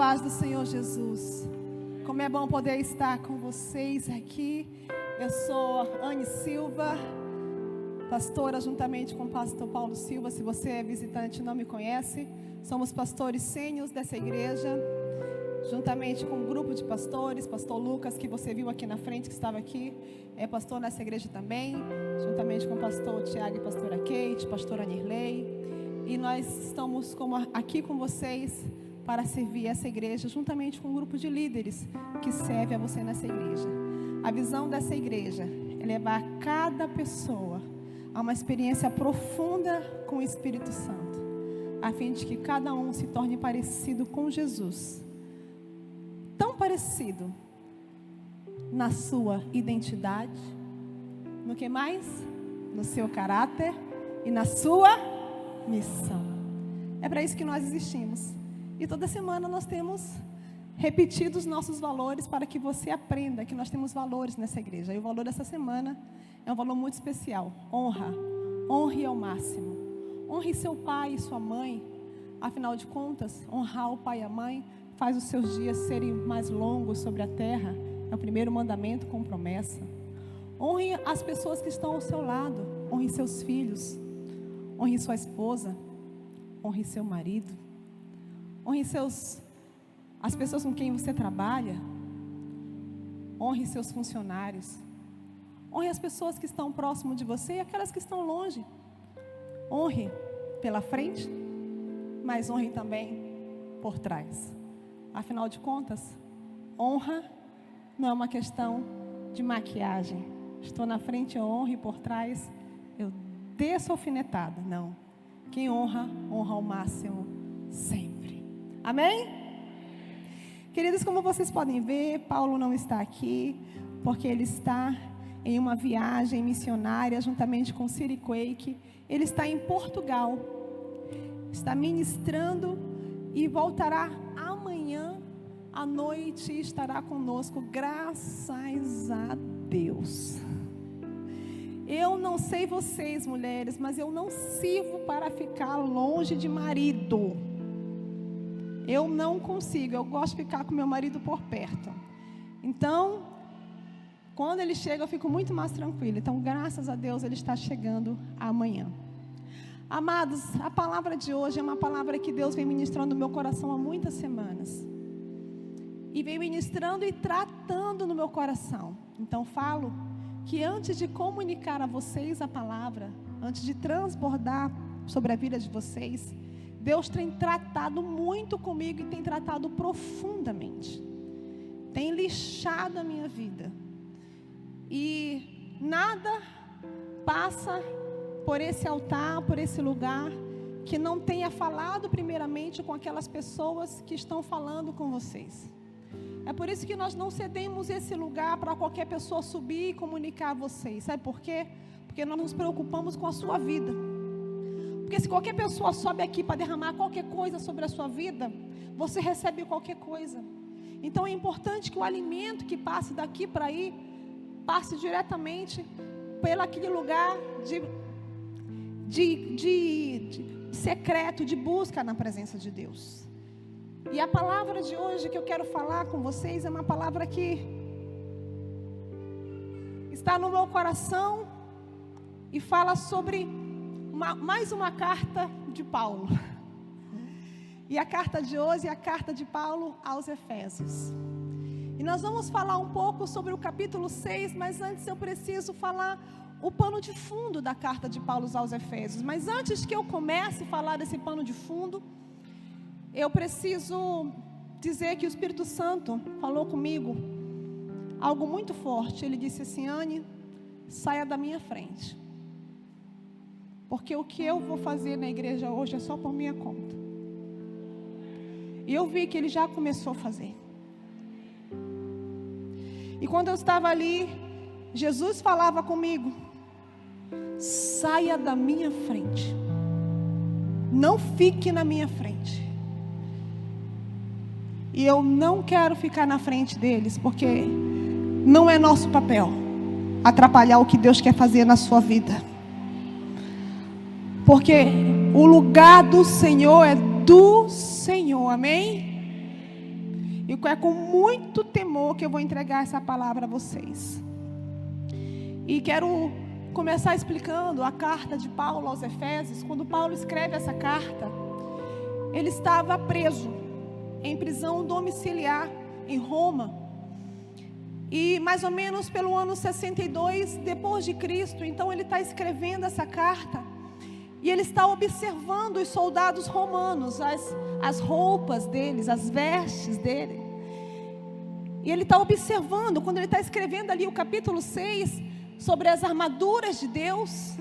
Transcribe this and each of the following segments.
paz do Senhor Jesus. Como é bom poder estar com vocês aqui. Eu sou Anne Silva, pastora juntamente com o pastor Paulo Silva. Se você é visitante e não me conhece, somos pastores sêniores dessa igreja, juntamente com um grupo de pastores. Pastor Lucas, que você viu aqui na frente, que estava aqui, é pastor nessa igreja também, juntamente com o pastor Tiago e pastora Kate, pastora Nirley. E nós estamos aqui com vocês para servir essa igreja, juntamente com um grupo de líderes que serve a você nessa igreja. A visão dessa igreja é levar cada pessoa a uma experiência profunda com o Espírito Santo, a fim de que cada um se torne parecido com Jesus. Tão parecido na sua identidade, no que mais? No seu caráter e na sua missão. É para isso que nós existimos. E toda semana nós temos repetido os nossos valores para que você aprenda que nós temos valores nessa igreja. E o valor dessa semana é um valor muito especial. Honra. Honre ao máximo. Honre seu pai e sua mãe. Afinal de contas, honrar o pai e a mãe faz os seus dias serem mais longos sobre a terra. É o primeiro mandamento com promessa. Honre as pessoas que estão ao seu lado. Honre seus filhos. Honre sua esposa. Honre seu marido. Honre as pessoas com quem você trabalha. Honre seus funcionários. Honre as pessoas que estão próximo de você e aquelas que estão longe. Honre pela frente, mas honre também por trás. Afinal de contas, honra não é uma questão de maquiagem. Estou na frente, eu honro, e por trás eu desço alfinetada. Não. Quem honra, honra ao máximo sempre. Amém? Queridos, como vocês podem ver, Paulo não está aqui, porque ele está em uma viagem missionária, juntamente com Ciri Quake. Ele está em Portugal, está ministrando e voltará amanhã à noite e estará conosco, graças a Deus. Eu não sei vocês, mulheres, mas eu não sirvo para ficar longe de marido. Eu não consigo, eu gosto de ficar com meu marido por perto. Então, quando ele chega, eu fico muito mais tranquila. Então, graças a Deus, ele está chegando amanhã. Amados, a palavra de hoje é uma palavra que Deus vem ministrando no meu coração há muitas semanas. E vem ministrando e tratando no meu coração. Então, falo que antes de comunicar a vocês a palavra, antes de transbordar sobre a vida de vocês, Deus tem tratado muito comigo e tem tratado profundamente. Tem lixado a minha vida. E nada passa por esse altar, por esse lugar, que não tenha falado primeiramente com aquelas pessoas que estão falando com vocês. É por isso que nós não cedemos esse lugar para qualquer pessoa subir e comunicar a vocês. Sabe por quê? Porque nós nos preocupamos com a sua vida. Porque se qualquer pessoa sobe aqui para derramar qualquer coisa sobre a sua vida, você recebe qualquer coisa. Então é importante que o alimento que passe daqui para aí, passe diretamente pelo aquele lugar de secreto, de busca na presença de Deus. E a palavra de hoje que eu quero falar com vocês é uma palavra que está no meu coração e fala sobre mais uma carta de Paulo. E a carta de hoje é a carta de Paulo aos Efésios. E nós vamos falar um pouco sobre o capítulo 6, mas antes eu preciso falar o pano de fundo da carta de Paulo aos Efésios. Mas antes que eu comece a falar desse pano de fundo, eu preciso dizer que o Espírito Santo falou comigo algo muito forte. Ele disse assim: Anne, saia da minha frente. Porque o que eu vou fazer na igreja hoje é só por minha conta. E eu vi que ele já começou a fazer. E quando eu estava ali, Jesus falava comigo: saia da minha frente. Não fique na minha frente. E eu não quero ficar na frente deles, porque não é nosso papel atrapalhar o que Deus quer fazer na sua vida. Porque o lugar do Senhor é do Senhor, amém? E é com muito temor que eu vou entregar essa palavra a vocês. E quero começar explicando a carta de Paulo aos Efésios. Quando Paulo escreve essa carta, ele estava preso em prisão domiciliar em Roma. E mais ou menos pelo ano 62 depois de Cristo, então ele está escrevendo essa carta. E ele está observando os soldados romanos, as roupas deles, as vestes dele. E ele está observando, quando ele está escrevendo ali o capítulo 6, sobre as armaduras de Deus,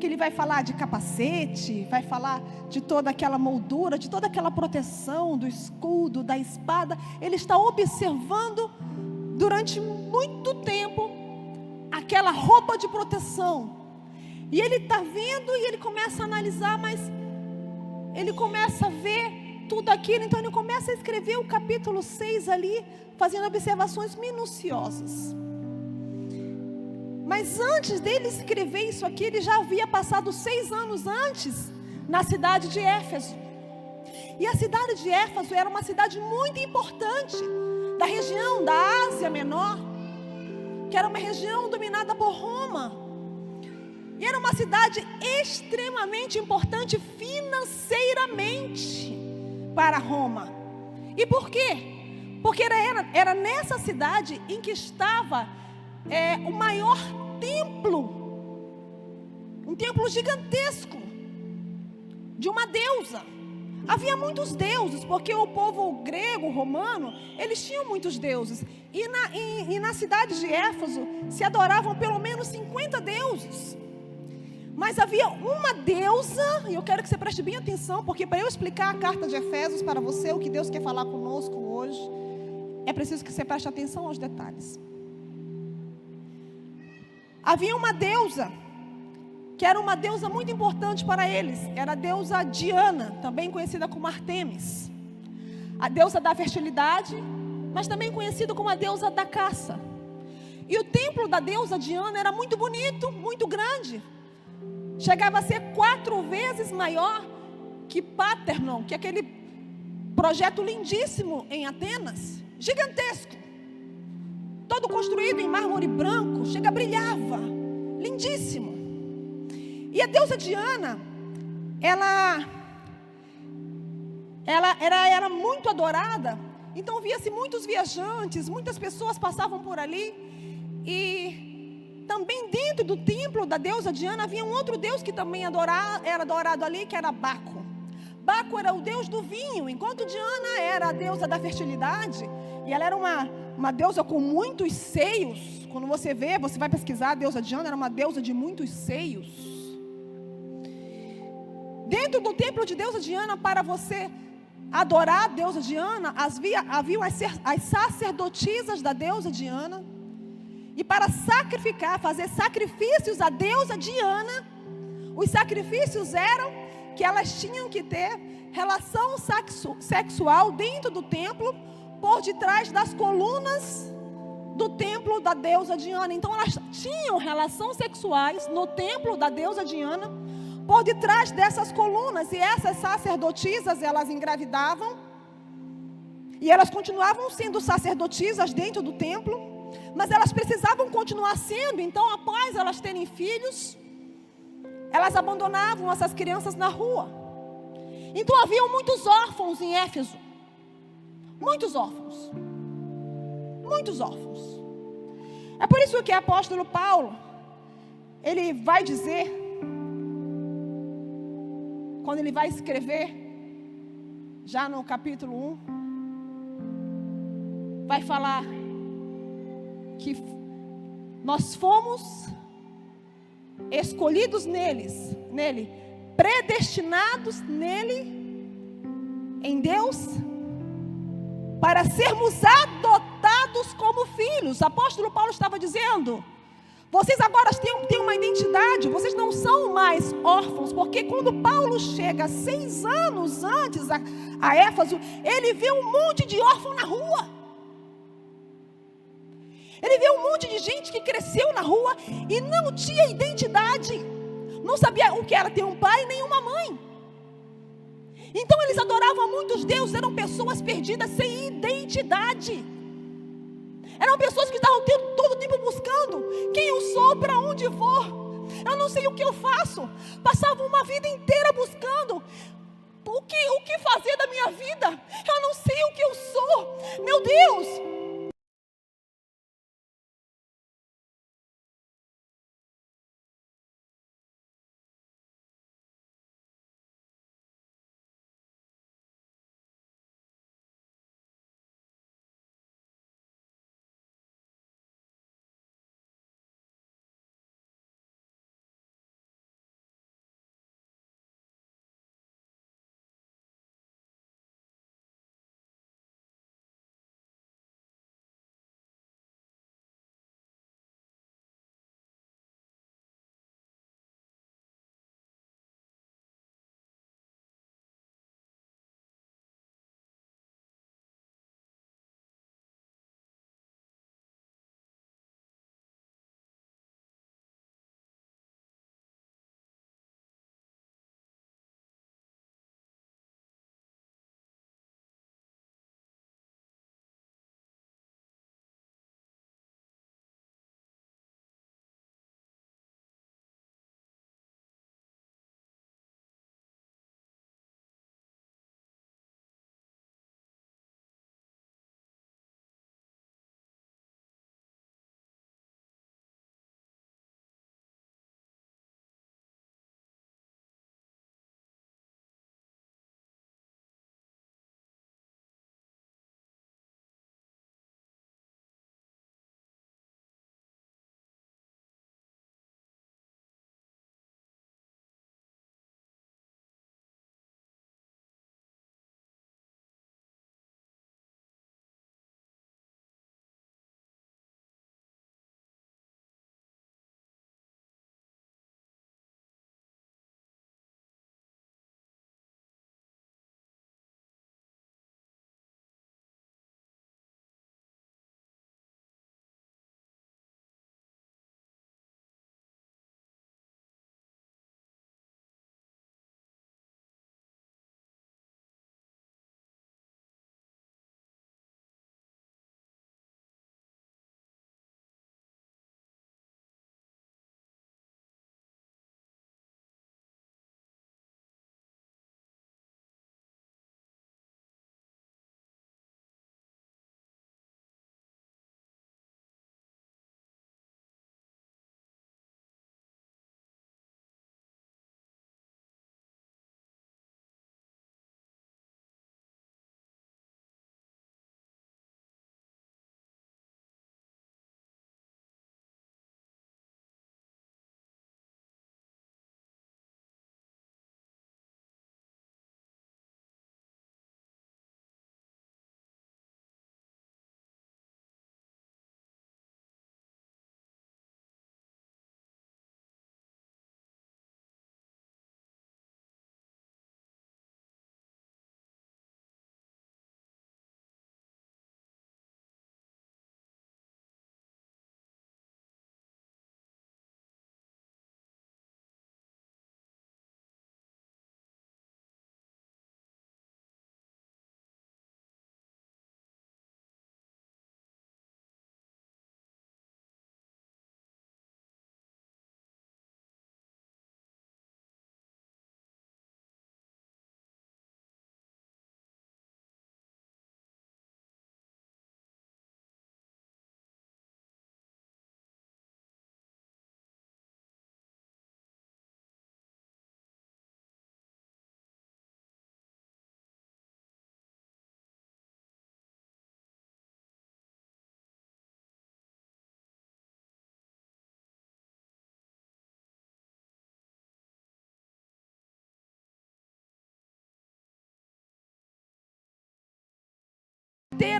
que ele vai falar de capacete, vai falar de toda aquela moldura, de toda aquela proteção, do escudo, da espada. Ele está observando durante muito tempo aquela roupa de proteção. E ele está vendo e ele começa a analisar, mas ele começa a ver tudo aquilo. Então ele começa a escrever o capítulo 6 ali, fazendo observações minuciosas. Mas antes dele escrever isso aqui, ele já havia passado 6 anos antes na cidade de Éfeso. E a cidade de Éfeso era uma cidade muito importante da região da Ásia Menor, que era uma região dominada por Roma. E era uma cidade extremamente importante financeiramente para Roma. E por quê? Porque era nessa cidade em que estava o maior templo, um templo gigantesco, de uma deusa. Havia muitos deuses, porque o povo grego, romano, eles tinham muitos deuses. E na cidade de Éfeso se adoravam pelo menos 50 deuses. Mas havia uma deusa, e eu quero que você preste bem atenção, porque para eu explicar a carta de Efésios para você, o que Deus quer falar conosco hoje, é preciso que você preste atenção aos detalhes. Havia uma deusa, que era uma deusa muito importante para eles. Era a deusa Diana, também conhecida como Artemis. A deusa da fertilidade, mas também conhecida como a deusa da caça. E o templo da deusa Diana era muito bonito, muito grande. Chegava a ser 4 vezes maior que Parthenon, que é aquele projeto lindíssimo em Atenas, gigantesco, todo construído em mármore branco, brilhava, lindíssimo. E a deusa Diana, ela era muito adorada. Então via-se muitos viajantes, muitas pessoas passavam por ali. E também dentro do templo da deusa Diana havia um outro deus que também era adorado ali, que era Baco. Baco era o deus do vinho, enquanto Diana era a deusa da fertilidade. E ela era uma deusa com muitos seios. Quando você vai pesquisar, a deusa Diana era uma deusa de muitos seios. Dentro do templo de deusa Diana, para você adorar a deusa Diana, haviam as sacerdotisas da deusa Diana. E para fazer sacrifícios à deusa Diana, os sacrifícios eram que elas tinham que ter relação sexual dentro do templo, por detrás das colunas do templo da deusa Diana. Então elas tinham relações sexuais no templo da deusa Diana, por detrás dessas colunas. E essas sacerdotisas, elas engravidavam, e elas continuavam sendo sacerdotisas dentro do templo, mas elas precisavam continuar sendo. Então, após elas terem filhos, elas abandonavam essas crianças na rua. Então haviam muitos órfãos em Éfeso. Muitos órfãos. Muitos órfãos. É por isso que o apóstolo Paulo, ele vai dizer, quando ele vai escrever, já no capítulo 1, vai falar que nós fomos escolhidos nele, predestinados nele, em Deus, para sermos adotados como filhos. O apóstolo Paulo estava dizendo: vocês agora têm uma identidade, vocês não são mais órfãos, porque quando Paulo chega 6 anos antes a Éfeso, ele vê um monte de órfão na rua. Ele vê um monte de gente que cresceu na rua e não tinha identidade, não sabia o que era ter um pai nem uma mãe. Então eles adoravam muitos deuses, eram pessoas perdidas, sem identidade. Eram pessoas que estavam todo o tempo buscando quem eu sou, para onde vou. Eu não sei o que eu faço. Passavam uma vida inteira buscando o que fazer da minha vida. Eu não sei o que eu sou. Meu Deus.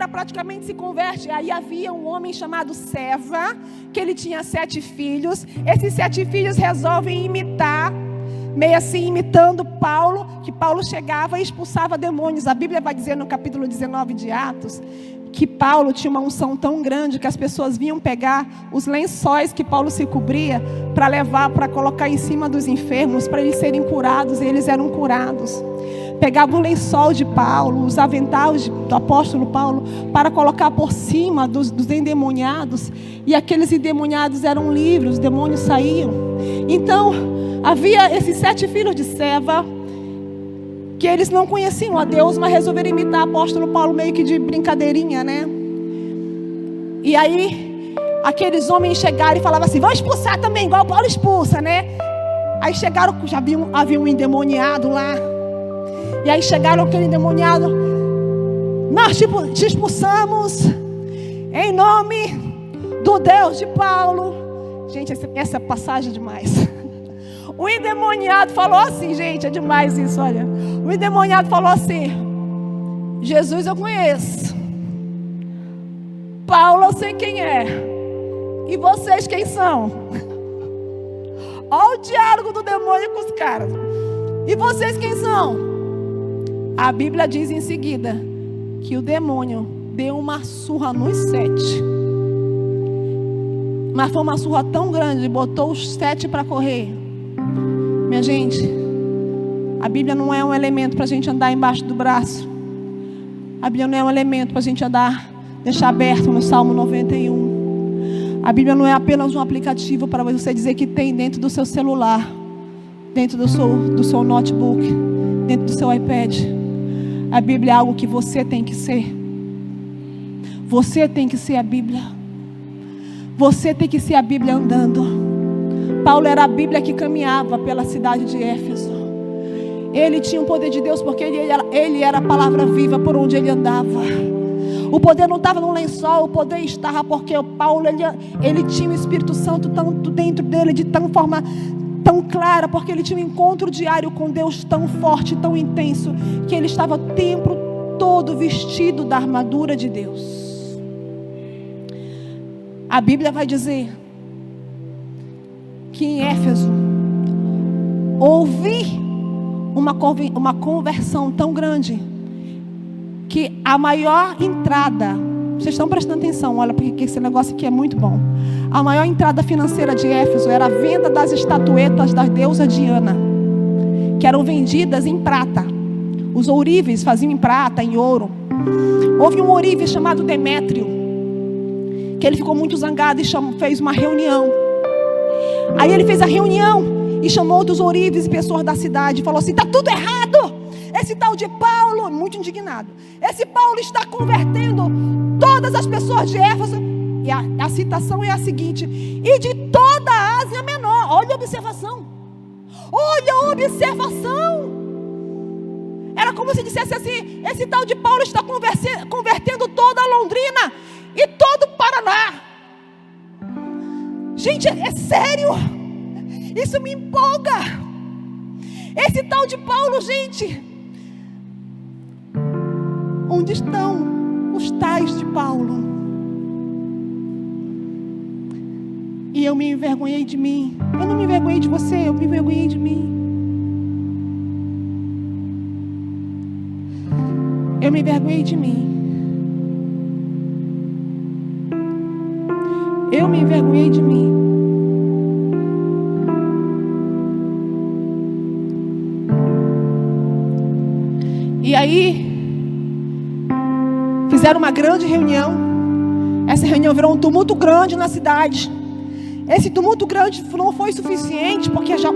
Praticamente se converte. Aí havia um homem chamado Seva, que ele tinha 7 filhos. Esses 7 filhos resolvem imitar, meio assim imitando Paulo, que Paulo chegava e expulsava demônios. A Bíblia vai dizer no capítulo 19 de Atos que Paulo tinha uma unção tão grande que as pessoas vinham pegar os lençóis que Paulo se cobria para levar, para colocar em cima dos enfermos, para eles serem curados, e eles eram curados. pegavam o lençol de Paulo, os aventais do apóstolo Paulo, para colocar por cima dos endemoniados, e aqueles endemoniados eram livres, os demônios saíam. Então, havia esses 7 filhos de Seva, que eles não conheciam a Deus, mas resolveram imitar o apóstolo Paulo meio que de brincadeirinha, né? E aí, aqueles homens chegaram e falavam assim: vamos expulsar também, igual Paulo expulsa, né? Aí chegaram, já havia um endemoniado lá. E aí chegaram aquele endemoniado: nós te expulsamos em nome do Deus de Paulo. Gente, essa passagem é demais. O endemoniado falou assim, gente, é demais isso, olha. O endemoniado falou assim: Jesus eu conheço, Paulo eu sei quem é, e vocês quem são? Olha o diálogo do demônio com os caras. E vocês quem são? A Bíblia diz em seguida que o demônio deu uma surra nos 7. Mas foi uma surra tão grande, botou os 7 para correr. Minha gente, a Bíblia não é um elemento para a gente andar embaixo do braço. A Bíblia não é um elemento para a gente andar, deixar aberto no Salmo 91. A Bíblia não é apenas um aplicativo para você dizer que tem dentro do seu celular, dentro do seu notebook, dentro do seu iPad. A Bíblia é algo que você tem que ser. Você tem que ser a Bíblia. Você tem que ser a Bíblia andando. Paulo era a Bíblia que caminhava pela cidade de Éfeso. Ele tinha o poder de Deus porque ele era a palavra viva por onde ele andava. O poder não estava no lençol, o poder estava porque o Paulo ele tinha o Espírito Santo tanto dentro dele, de tão forma tão clara, porque ele tinha um encontro diário com Deus tão forte, tão intenso, que ele estava o tempo todo vestido da armadura de Deus. A Bíblia vai dizer que em Éfeso houve uma conversão tão grande que a maior entrada, vocês estão prestando atenção, olha, porque esse negócio aqui é muito bom. A maior entrada financeira de Éfeso era a venda das estatuetas da deusa Diana, que eram vendidas em prata. Os ourives faziam em prata, em ouro. Houve um ourive chamado Demétrio, que ele ficou muito zangado e fez uma reunião. Aí ele fez a reunião e chamou outros ourives e pessoas da cidade e falou assim: está tudo errado, esse tal de Paulo, muito indignado, esse Paulo está convertendo todas as pessoas de Éfeso. E a citação é a seguinte: e de toda a Ásia Menor. Olha a observação. Olha a observação. Era como se dissesse assim: esse tal de Paulo está convertendo toda a Londrina e todo o Paraná. Gente, é sério. Isso me empolga. Esse tal de Paulo, gente. Onde estão os tais de Paulo? E eu me envergonhei de mim. Eu não me envergonhei de você, eu me envergonhei de mim. Eu me envergonhei de mim. Eu me envergonhei de mim. E aí, fizeram uma grande reunião. Essa reunião virou um tumulto grande na cidade. Esse tumulto grande não foi suficiente, porque já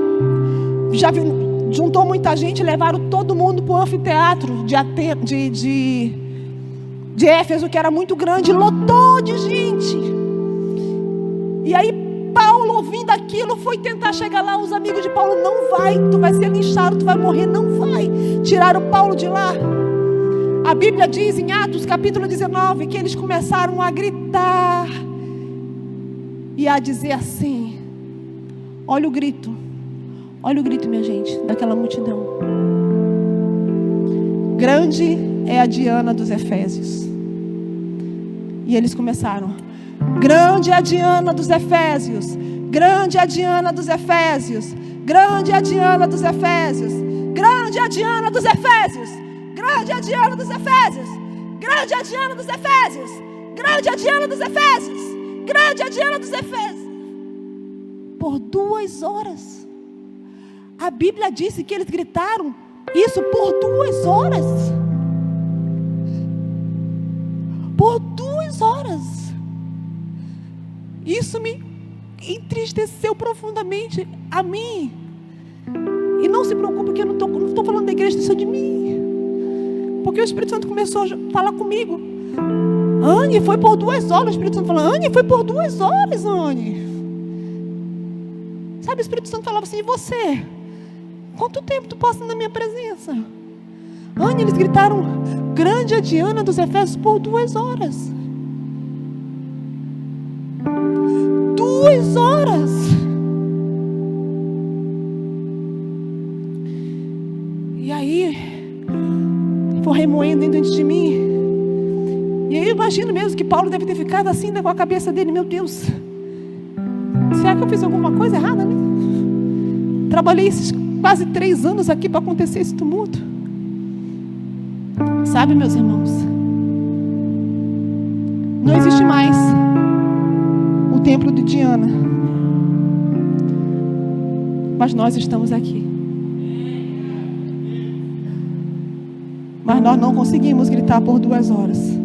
juntou muita gente, levaram todo mundo para o anfiteatro de Éfeso, que era muito grande, lotou de gente. E aí Paulo, ouvindo aquilo, foi tentar chegar lá. Os amigos de Paulo: não vai, tu vai ser linchado, tu vai morrer, não vai. Tiraram Paulo de lá. A Bíblia diz em Atos capítulo 19 que eles começaram a gritar e a dizer assim: olha o grito, minha gente, daquela multidão. Grande é a Diana dos Efésios. E eles começaram: grande é a Diana dos Efésios, grande é a Diana dos Efésios, grande é a Diana dos Efésios, grande é a Diana dos Efésios, grande é a Diana dos Efésios, grande é a Diana dos Efésios, grande é a Diana dos Efésios, grande é a Diana dos Efésios. Por 2 horas. A Bíblia disse que eles gritaram Isso por 2 horas. Por 2 horas. Isso me entristeceu profundamente a mim. E não se preocupe que eu não estou falando da igreja, isso é de mim. Porque o Espírito Santo começou a falar comigo. Anne, foi por 2 horas. O Espírito Santo falou, Anne, foi por 2 horas, Anne. Sabe, o Espírito Santo falava assim, e você? Quanto tempo tu passa na minha presença? Anne, eles gritaram, grande a Diana dos Efésios por 2 horas. 2 horas. E aí, foi remoendo dentro de mim. E aí eu imagino mesmo que Paulo deve ter ficado assim, né, com a cabeça dele, meu Deus, será que eu fiz alguma coisa errada, né? Trabalhei esses quase 3 anos aqui para acontecer esse tumulto. Sabe, meus irmãos, não existe mais o templo de Diana, mas nós estamos aqui. Mas nós não conseguimos gritar por 2 horas.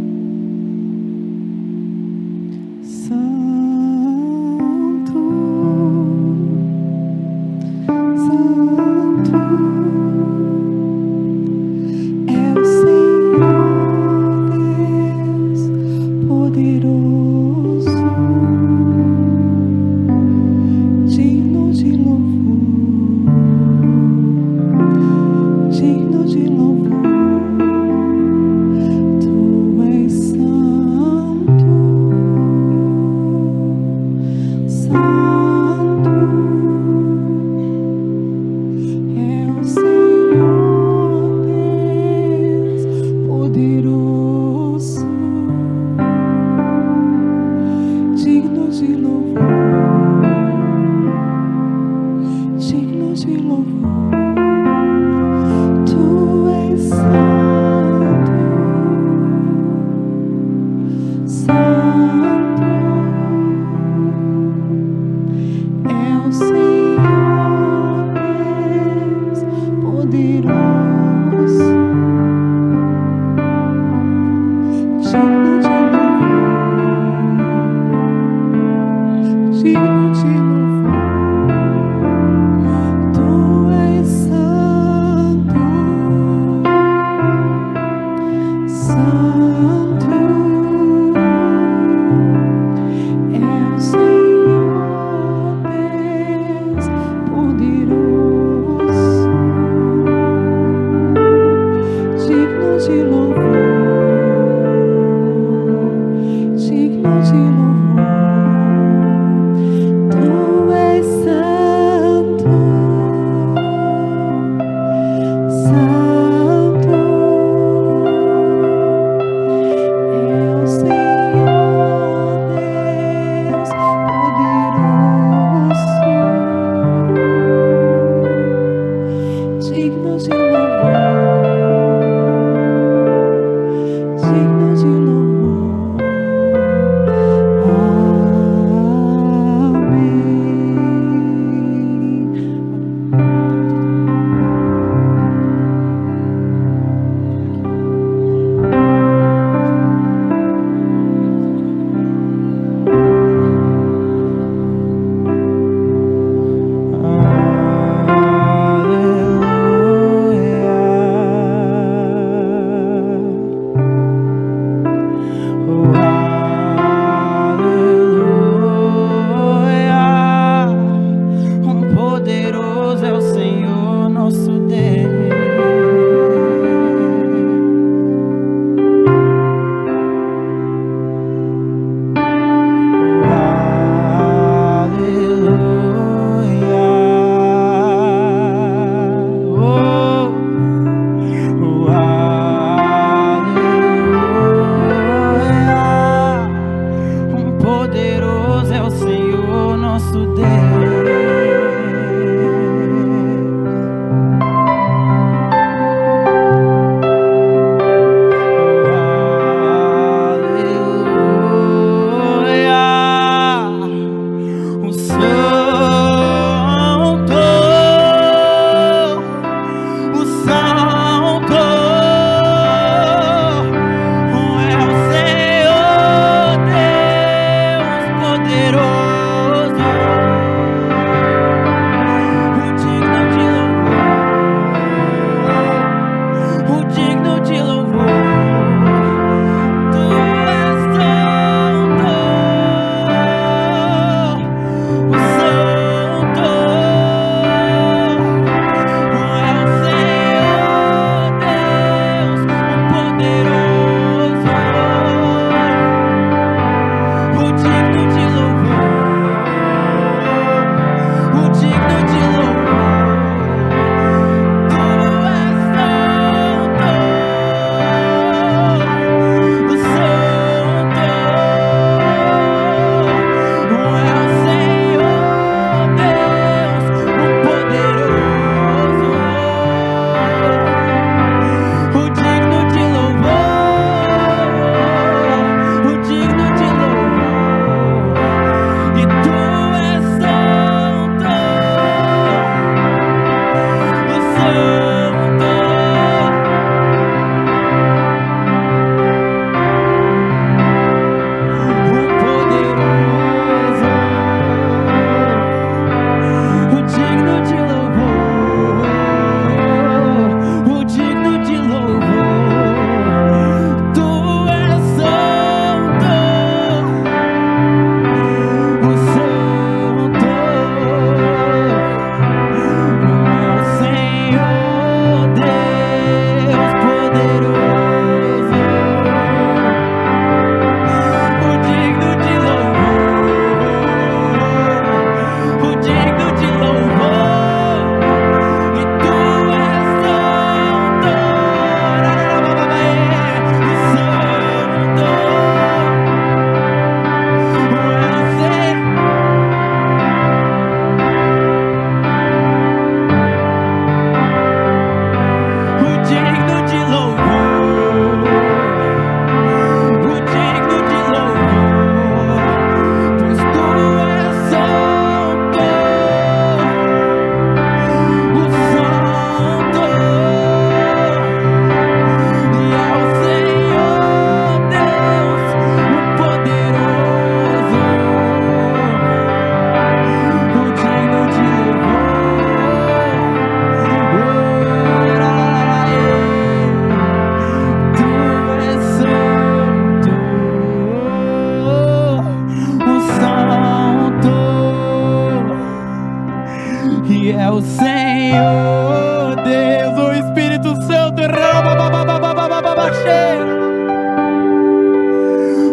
Senhor Deus, o Espírito Santo,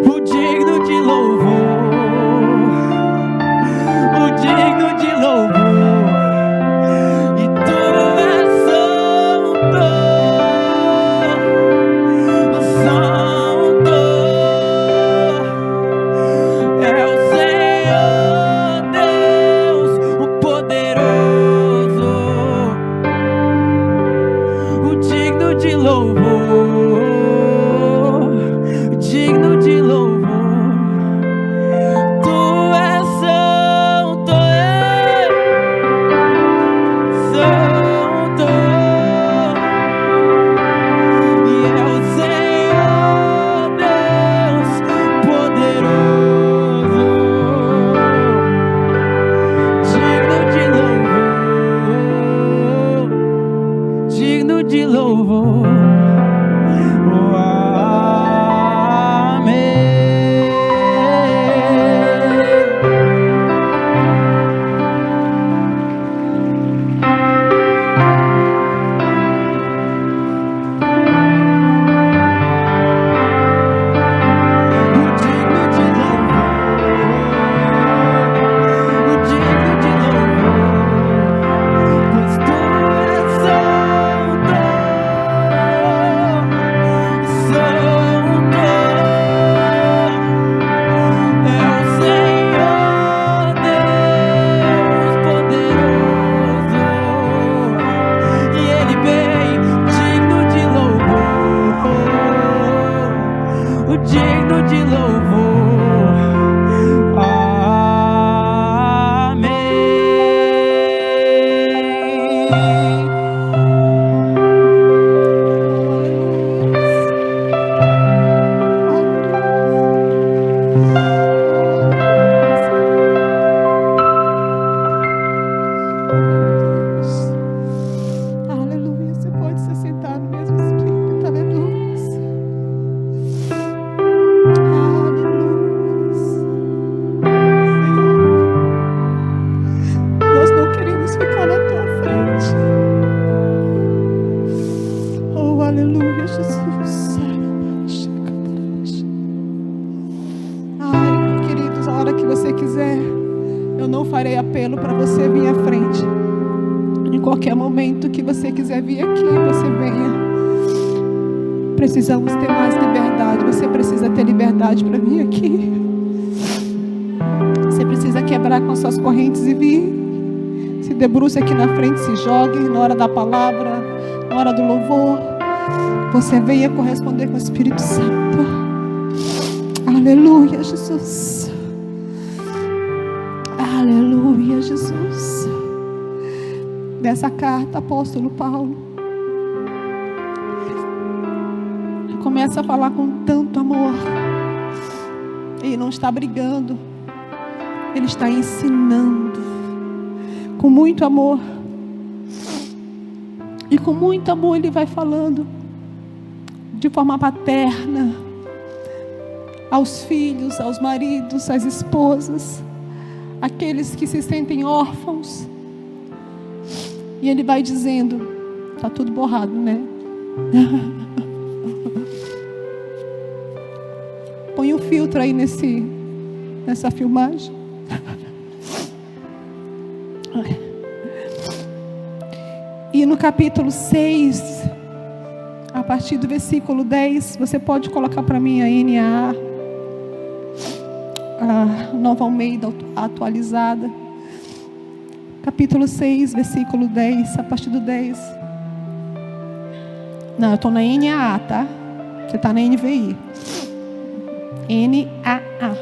o digno de louvor, o digno de louvor, e tu és santo, santo, é o Senhor Deus, o poderoso, o digno de louvor, digno de louvor. Tu és santo, santo, e é o Senhor Deus poderoso, digno de louvor, digno de louvor. Oh, amém. O digno de louvor, pois tu és santo, santo, é o Senhor Deus poderoso, e Ele vem digno de louvor, o digno de louvor. Aleluia. Você pode se sentar no mesmo espírito. Aleluia. Aleluia. Senhor, nós não queremos ficar na tua frente. Oh, aleluia, Jesus. Ai, queridos, a hora que você quiser, eu não farei apelo para você vir à frente. Em qualquer momento que você quiser vir aqui, você venha. Precisamos ter mais liberdade. Você precisa ter liberdade para vir aqui. Você precisa quebrar com suas correntes e vir. Se debruce aqui na frente, se jogue na hora da palavra, na hora do louvor. Você venha corresponder com o Espírito Santo. Aleluia, Jesus. Aleluia, Jesus. Dessa carta, apóstolo Paulo começa a falar com tanto amor. Ele não está brigando, ele está ensinando com muito amor. E com muito amor ele vai falando de forma paterna aos filhos, aos maridos, às esposas, aqueles que se sentem órfãos. E ele vai dizendo, está tudo borrado, né? Põe um filtro aí nessa filmagem. E no capítulo 6, a partir do versículo 10, você pode colocar para mim a NAA, a Nova Almeida atualizada. Capítulo 6, versículo 10, a partir do 10. Não, eu estou na NAA, tá? Você está na NVI. NAA.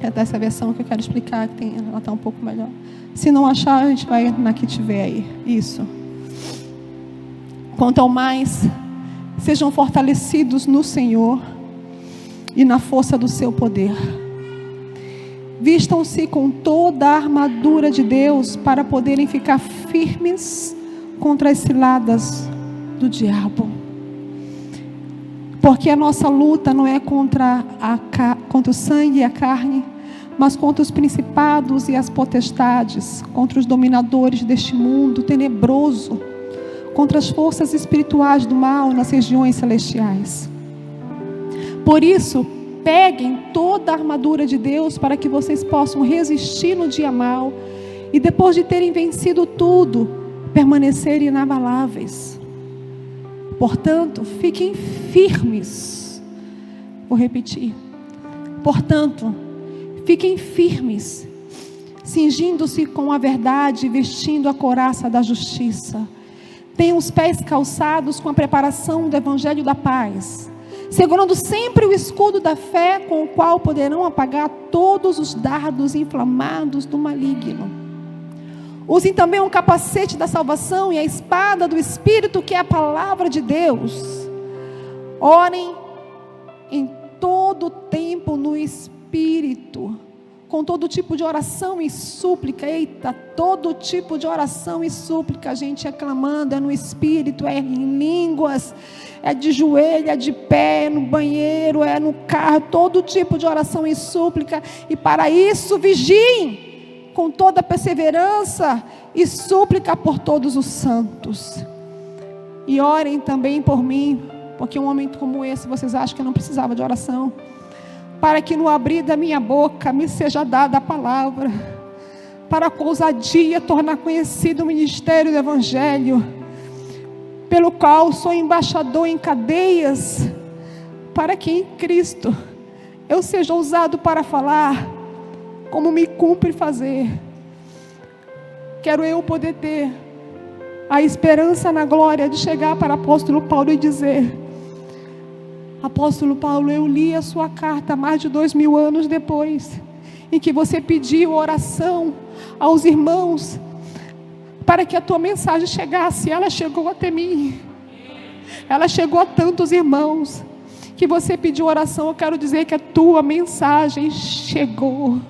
É dessa versão que eu quero explicar, que ela está um pouco melhor. Se não achar, a gente vai na que tiver aí. Isso. Quanto ao mais, sejam fortalecidos no Senhor e na força do seu poder. Vistam-se com toda a armadura de Deus para poderem ficar firmes contra as ciladas do diabo. Porque a nossa luta não é contra o sangue e a carne, mas contra os principados e as potestades, contra os dominadores deste mundo tenebroso, contra as forças espirituais do mal nas regiões celestiais. Por isso, peguem toda a armadura de Deus para que vocês possam resistir no dia mau e depois de terem vencido tudo, permanecerem inabaláveis. Portanto, fiquem firmes. Vou repetir. Portanto, fiquem firmes, cingindo-se com a verdade e vestindo a couraça da justiça. Tenham os pés calçados com a preparação do evangelho da paz, segurando sempre o escudo da fé, com o qual poderão apagar todos os dardos inflamados do maligno. Usem também o capacete da salvação e a espada do Espírito, que é a palavra de Deus. Orem em todo tempo no Espírito, com todo tipo de oração e súplica. Eita, todo tipo de oração e súplica, a gente é clamando, é no Espírito, é em línguas, é de joelho, é de pé, é no banheiro, é no carro, todo tipo de oração e súplica. E para isso vigiem com toda perseverança e súplica por todos os santos. E orem também por mim, porque um momento como esse, vocês acham que eu não precisava de oração? Para que no abrir da minha boca me seja dada a palavra, para com ousadia tornar conhecido o ministério do Evangelho, pelo qual sou embaixador em cadeias, para que em Cristo eu seja ousado para falar, como me cumpre fazer. Quero eu poder ter a esperança na glória de chegar para o apóstolo Paulo e dizer: apóstolo Paulo, eu li a sua carta mais de 2000 anos depois, em que você pediu oração aos irmãos, para que a tua mensagem chegasse. Ela chegou até mim, ela chegou a tantos irmãos, que você pediu oração. Eu quero dizer que a tua mensagem chegou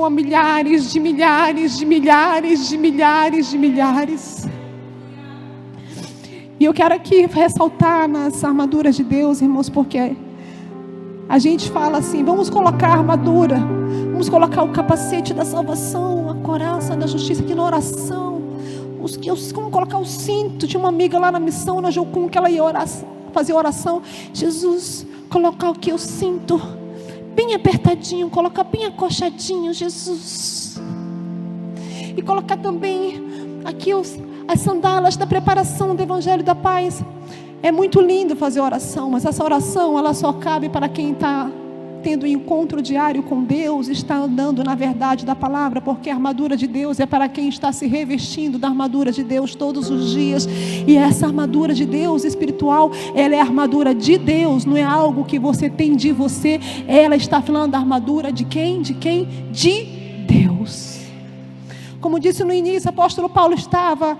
a milhares de milhares de milhares de milhares de milhares. E eu quero aqui ressaltar nas armaduras de Deus, irmãos, porque a gente fala assim: vamos colocar a armadura, vamos colocar o capacete da salvação, a couraça da justiça, aqui na oração, vamos colocar o cinto. Tinha uma amiga lá na missão, na Jocum, que ela ia fazer oração. Jesus, colocar o que? O cinto bem apertadinho, colocar bem acochadinho, Jesus. E colocar também aqui as sandálias da preparação do Evangelho da Paz. É muito lindo fazer oração, mas essa oração, ela só cabe para quem está tendo um encontro diário com Deus, está andando na verdade da palavra, porque a armadura de Deus é para quem está se revestindo da armadura de Deus todos os dias. E essa armadura de Deus espiritual, ela é a armadura de Deus, não é algo que você tem de você. Ela está falando da armadura de quem? De quem? De Deus. Como disse no início, o apóstolo Paulo estava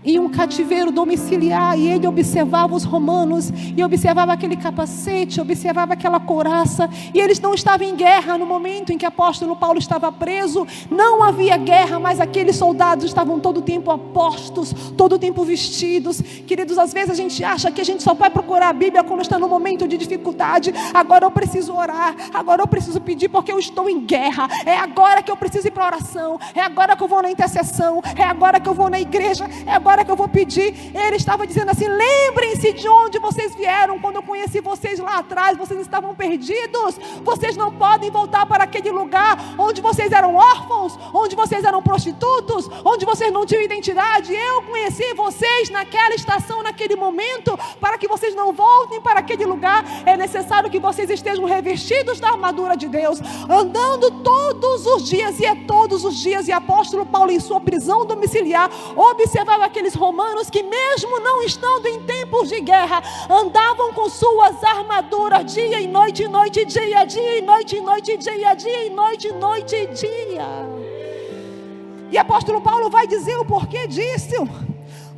em um cativeiro domiciliar, e ele observava os romanos, e observava aquele capacete, observava aquela couraça, e eles não estavam em guerra no momento em que o apóstolo Paulo estava preso. Não havia guerra, mas aqueles soldados estavam todo o tempo apostos, todo o tempo vestidos. Queridos, às vezes a gente acha que a gente só vai procurar a Bíblia quando está no momento de dificuldade. Agora eu preciso orar, agora eu preciso pedir porque eu estou em guerra, é agora que eu preciso ir para a oração, é agora que eu vou na intercessão, é agora que eu vou na igreja, é agora que eu vou pedir. Ele estava dizendo assim: lembrem-se de onde vocês vieram. Quando eu conheci vocês lá atrás, vocês estavam perdidos. Vocês não podem voltar para aquele lugar onde vocês eram órfãos, onde vocês eram prostitutos, onde vocês não tinham identidade. Eu conheci vocês naquela estação, naquele momento. Para que vocês não voltem para aquele lugar, é necessário que vocês estejam revestidos da armadura de Deus, andando todos os dias. E é todos os dias. E apóstolo Paulo, em sua prisão domiciliar, observava aqueles romanos que, mesmo não estando em tempos de guerra, andavam com suas armaduras dia e noite, noite e dia, dia e noite, noite e dia, dia e noite, noite e dia. E apóstolo Paulo vai dizer o porquê disso.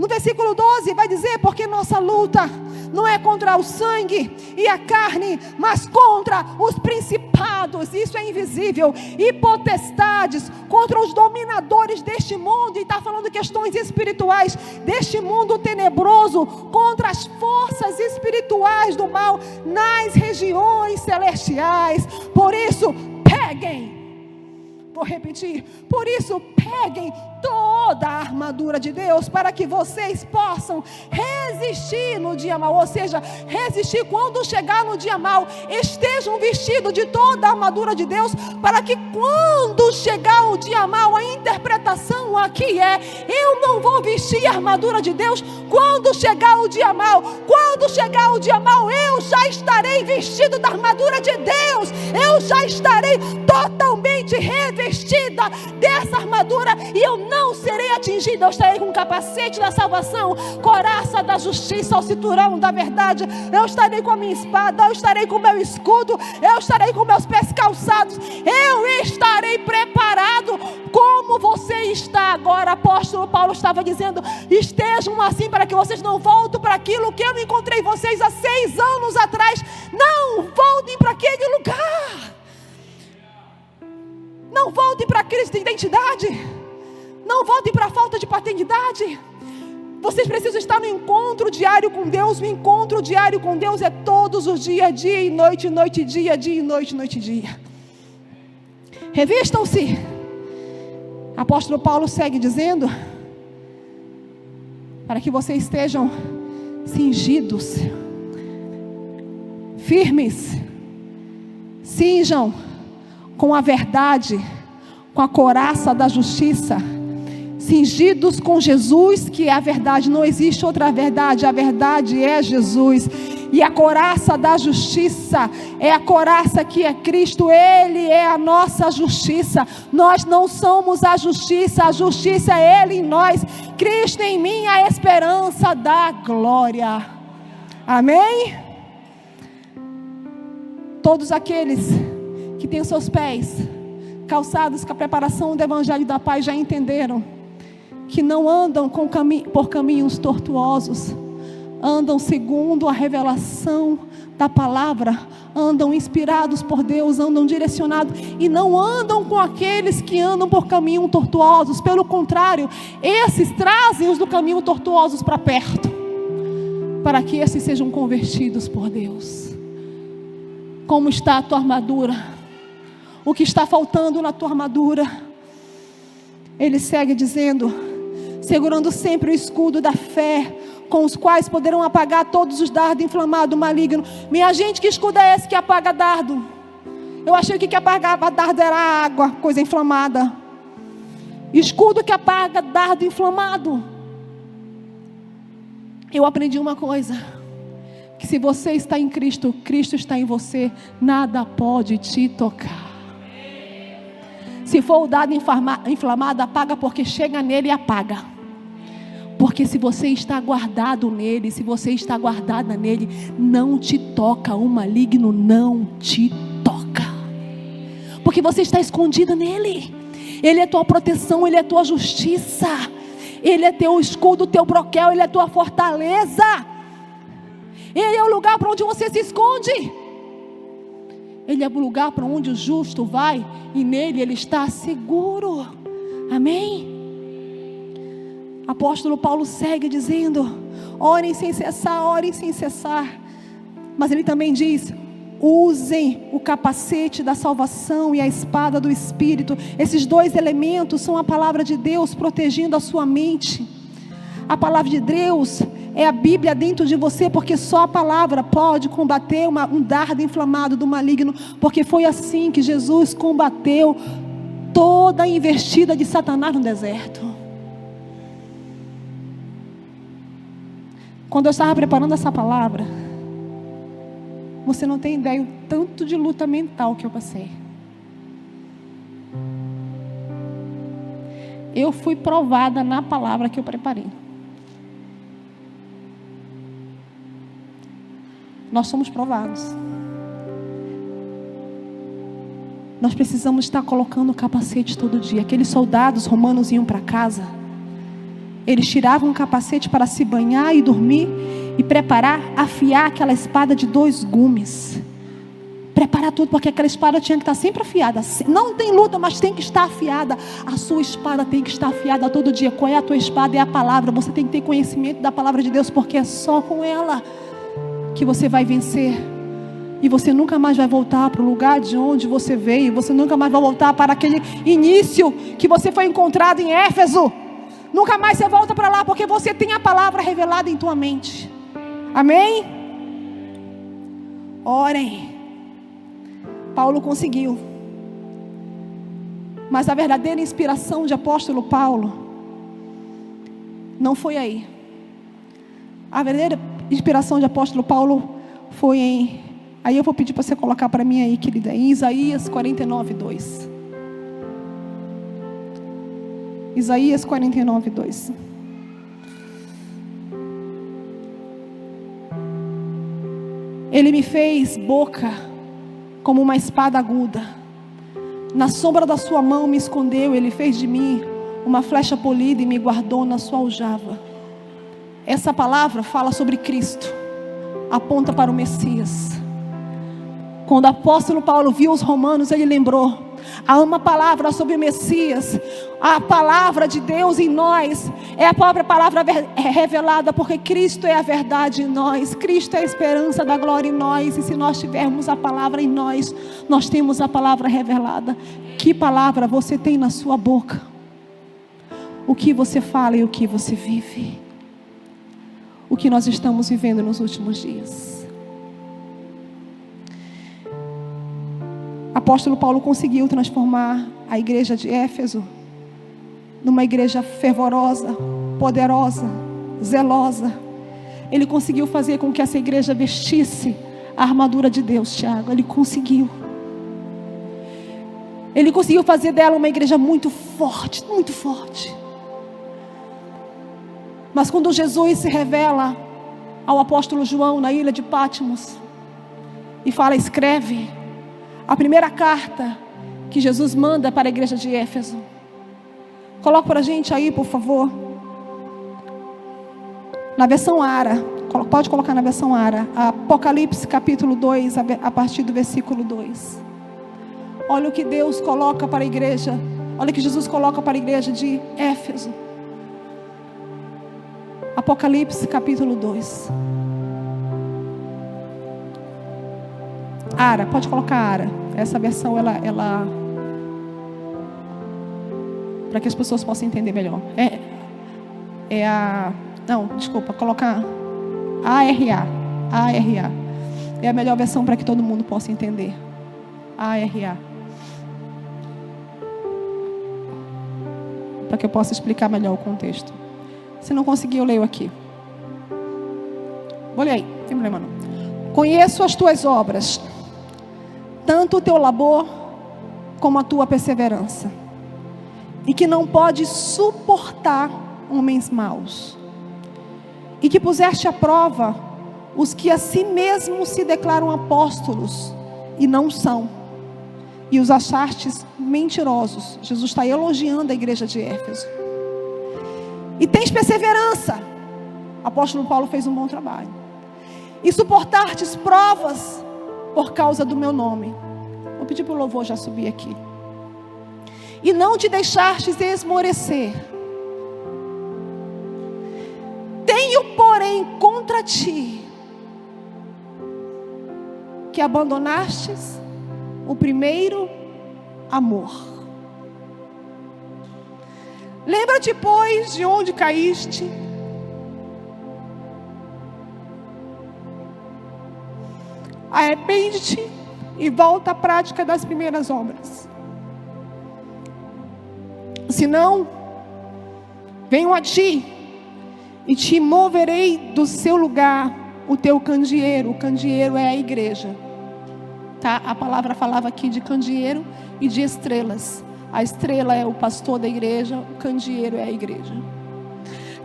No versículo 12 vai dizer: porque nossa luta não é contra o sangue e a carne, mas contra os principados, isso é invisível, e potestades, contra os dominadores deste mundo, e está falando questões espirituais, deste mundo tenebroso, contra as forças espirituais do mal, nas regiões celestiais. Por isso, peguem, vou repetir, por isso peguem toda a armadura de Deus, para que vocês possam resistir no dia mau, ou seja, resistir quando chegar no dia mau. Estejam vestidos de toda a armadura de Deus, para que quando chegar o dia mau, a interpretação aqui é: eu não vou vestir a armadura de Deus quando chegar o dia mau. Quando chegar o dia mau, eu já estarei vestido da armadura de Deus, eu já estarei totalmente revestida dessa armadura, e eu não serei atingida. Eu estarei com o capacete da salvação, coraça da justiça, o cinturão da verdade. Eu estarei com a minha espada, eu estarei com o meu escudo, eu estarei com meus pés calçados, eu estarei preparado. Como você está agora? Apóstolo Paulo estava dizendo: estejam assim, para que vocês não voltem para aquilo que eu encontrei vocês há 6 anos atrás. Não voltem para aquele lugar, não voltem para a crise de identidade, não voltem para a falta de paternidade. Vocês precisam estar no encontro diário com Deus. O encontro diário com Deus é todos os dias, dia e noite, noite e dia, dia e noite, noite e dia. Revistam-se. Apóstolo Paulo segue dizendo: para que vocês estejam cingidos, firmes, cinjam com a verdade, com a couraça da justiça, cingidos com Jesus, que é a verdade. Não existe outra verdade, a verdade é Jesus. E a couraça da justiça é a couraça que é Cristo. Ele é a nossa justiça. Nós não somos a justiça é Ele em nós. Cristo em mim, a esperança da glória. Amém? Todos aqueles que têm seus pés calçados com a preparação do Evangelho da Paz já entenderam que não andam por caminhos tortuosos, andam segundo a revelação da palavra, andam inspirados por Deus, andam direcionados, e não andam com aqueles que andam por caminhos tortuosos. Pelo contrário, esses trazem os do caminho tortuosos para perto, para que esses sejam convertidos por Deus. Como está a tua armadura? O que está faltando na tua armadura? Ele segue dizendo: segurando sempre o escudo da fé, com os quais poderão apagar todos os dardos inflamados malignos. Minha gente, que escudo é esse que apaga dardo? Eu achei que apagava dardo era água, coisa inflamada. Escudo que apaga dardo inflamado. Eu aprendi uma coisa: que se você está em Cristo, Cristo está em você, nada pode te tocar. Se for o dardo inflamado, apaga, porque chega nele e apaga. Porque se você está guardado nele, se você está guardada nele, não te toca, o maligno não te toca. Porque você está escondido nele. Ele é tua proteção, ele é tua justiça, ele é teu escudo, teu broquel, ele é tua fortaleza. Ele é o lugar para onde você se esconde. Ele é o lugar para onde o justo vai, e nele ele está seguro. Amém? Apóstolo Paulo segue dizendo: orem sem cessar, orem sem cessar. Mas ele também diz: usem o capacete da salvação e a espada do Espírito. Esses dois elementos são a palavra de Deus protegendo a sua mente. A palavra de Deus é a Bíblia dentro de você, porque só a palavra pode combater um dardo inflamado do maligno, porque foi assim que Jesus combateu toda a investida de Satanás no deserto. Quando eu estava preparando essa palavra, você não tem ideia o tanto de luta mental que eu passei. Eu fui provada na palavra que eu preparei. Nós somos provados. Nós precisamos estar colocando o capacete todo dia. Aqueles soldados romanos iam para casa Eles tiravam um capacete para se banhar e dormir e preparar, afiar aquela espada de 2 gumes. Preparar tudo, porque aquela espada tinha que estar sempre afiada. Não tem luta, mas tem que estar afiada. A sua espada tem que estar afiada todo dia. Qual é a tua espada? É a palavra. Você tem que ter conhecimento da palavra de Deus, porque é só com ela que você vai vencer. E você nunca mais vai voltar para o lugar de onde você veio. Você nunca mais vai voltar para aquele início que você foi encontrado em Éfeso. Nunca mais você volta para lá, porque você tem a palavra revelada em tua mente. Amém? Orem. Paulo conseguiu. Mas a verdadeira inspiração de apóstolo Paulo não foi aí. A verdadeira inspiração de apóstolo Paulo foi em... Aí eu vou pedir para você colocar para mim aí, querida, em Isaías 49:2. Isaías 49:2. Ele me fez boca como uma espada aguda. Na sombra da sua mão me escondeu. Ele fez de mim uma flecha polida e me guardou na sua aljava. Essa palavra fala sobre Cristo. Aponta para o Messias. Quando o apóstolo Paulo viu os romanos, ele lembrou. Há uma palavra sobre o Messias. A palavra de Deus em nós é a própria palavra revelada, porque Cristo é a verdade em nós. Cristo é a esperança da glória em nós. E se nós tivermos a palavra em nós, nós temos a palavra revelada. Que palavra você tem na sua boca? O que você fala e o que você vive? O que nós estamos vivendo nos últimos dias? Apóstolo Paulo conseguiu transformar a igreja de Éfeso numa igreja fervorosa, poderosa, zelosa. Ele conseguiu fazer com que essa igreja vestisse a armadura de Deus, Tiago. Ele conseguiu. Ele conseguiu fazer dela uma igreja muito forte, muito forte. Mas quando Jesus se revela ao apóstolo João na ilha de Patmos e fala, escreve, a primeira carta que Jesus manda para a igreja de Éfeso. Coloca para a gente aí, por favor. Na versão Ara. Pode colocar na versão Ara. Apocalipse capítulo 2, a partir do versículo 2. Olha o que Deus coloca para a igreja. Olha o que Jesus coloca para a igreja de Éfeso. Apocalipse capítulo 2. Ara, pode colocar Ara. Essa versão, ela para que as pessoas possam entender melhor. Colocar ARA. ARA. É a melhor versão para que todo mundo possa entender. ARA. Para que eu possa explicar melhor o contexto. Se não conseguir, eu leio aqui. Vou ler aí, não tem problema não. Conheço as tuas obras, tanto o teu labor como a tua perseverança, e que não podes suportar homens maus, e que puseste à prova os que a si mesmos se declaram apóstolos e não são, e os achastes mentirosos. Jesus está elogiando a igreja de Éfeso. E tens perseverança. Apóstolo Paulo fez um bom trabalho. E suportastes provas por causa do meu nome. Vou pedir para o louvor já subir aqui. E não te deixastes esmorecer. Tenho, porém, contra ti que abandonastes o primeiro amor. Lembra-te, pois, de onde caíste, arrepende-te e volta à prática das primeiras obras. Senão, venho a ti e te moverei do seu lugar o teu candeeiro. O candeeiro é a igreja, tá? A palavra falava aqui de candeeiro e de estrelas. A estrela é o pastor da igreja, o candeeiro é a igreja.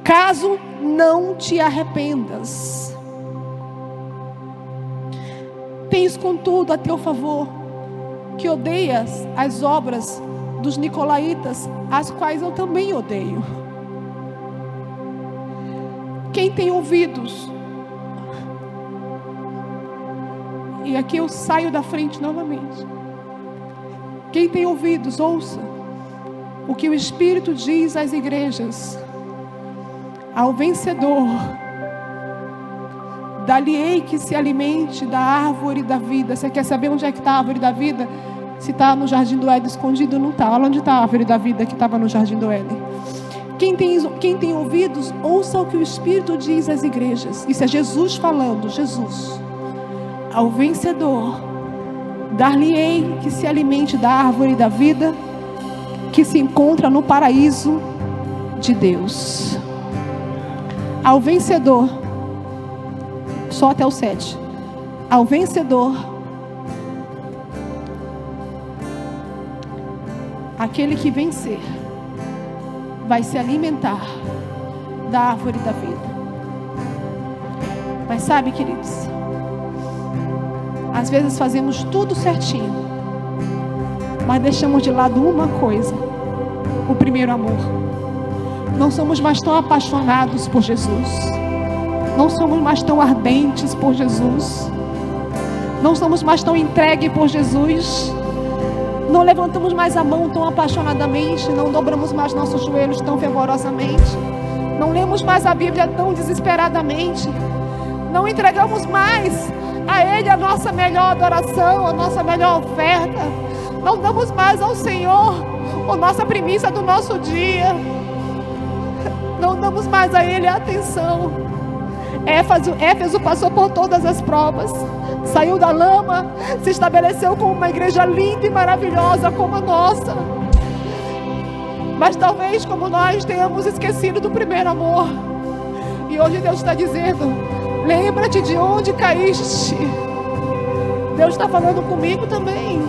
Caso não te arrependas, tens contudo a teu favor que odeias as obras dos nicolaítas, as quais eu também odeio. Quem tem ouvidos? E aqui eu saio da frente novamente. Quem tem ouvidos, ouça o que o Espírito diz às igrejas. Ao vencedor, dar-lhe-ei que se alimente da árvore da vida. Você quer saber onde é que está a árvore da vida? Se está no Jardim do Éden escondido, não está. Olha onde está a árvore da vida que estava no Jardim do Éden. Quem tem ouvidos, ouça o que o Espírito diz às igrejas. Isso é Jesus falando, Jesus. Ao vencedor, dar-lhe-ei que se alimente da árvore da vida, que se encontra no paraíso de Deus. Ao vencedor, só até o 7. Ao vencedor, aquele que vencer, vai se alimentar da árvore da vida. Mas sabe, queridos, às vezes fazemos tudo certinho, mas deixamos de lado uma coisa: o primeiro amor. Não somos mais tão apaixonados por Jesus. Não somos mais tão ardentes por Jesus. Não somos mais tão entregues por Jesus. Não levantamos mais a mão tão apaixonadamente. Não dobramos mais nossos joelhos tão fervorosamente. Não lemos mais a Bíblia tão desesperadamente. Não entregamos mais a Ele a nossa melhor adoração, a nossa melhor oferta. Não damos mais ao Senhor a nossa primícia do nosso dia. Não damos mais a Ele a atenção. Éfeso passou por todas as provas. Saiu da lama, se estabeleceu como uma igreja linda e maravilhosa como a nossa. Mas talvez, como nós, tenhamos esquecido do primeiro amor. E hoje Deus está dizendo: lembra-te de onde caíste. Deus está falando comigo também.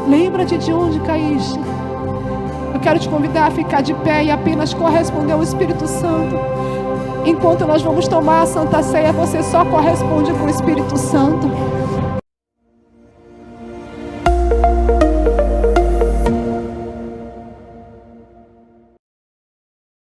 Lembra-te de onde caíste. Eu quero te convidar a ficar de pé e apenas corresponder ao Espírito Santo. Enquanto nós vamos tomar a Santa Ceia, você só corresponde com o Espírito Santo.